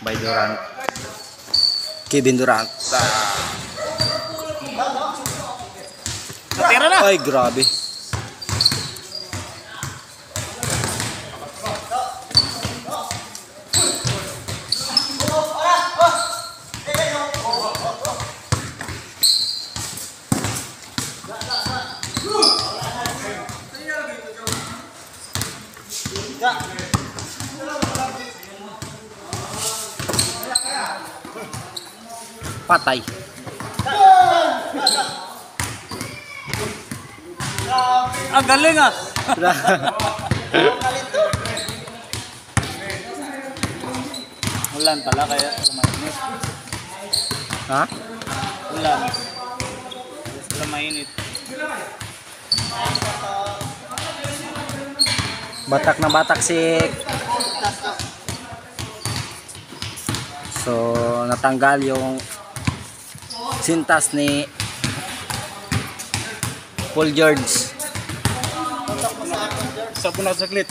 by Durant. Kevin Durant. Natira na. Ay, grabe. Patay. Ang galing ah. Ulan pala kaya mainit. Ha? Ulan. Kaya mainit. Batak na batak si. So, natanggal yung sintas ni Paul George. Sa punat saglit.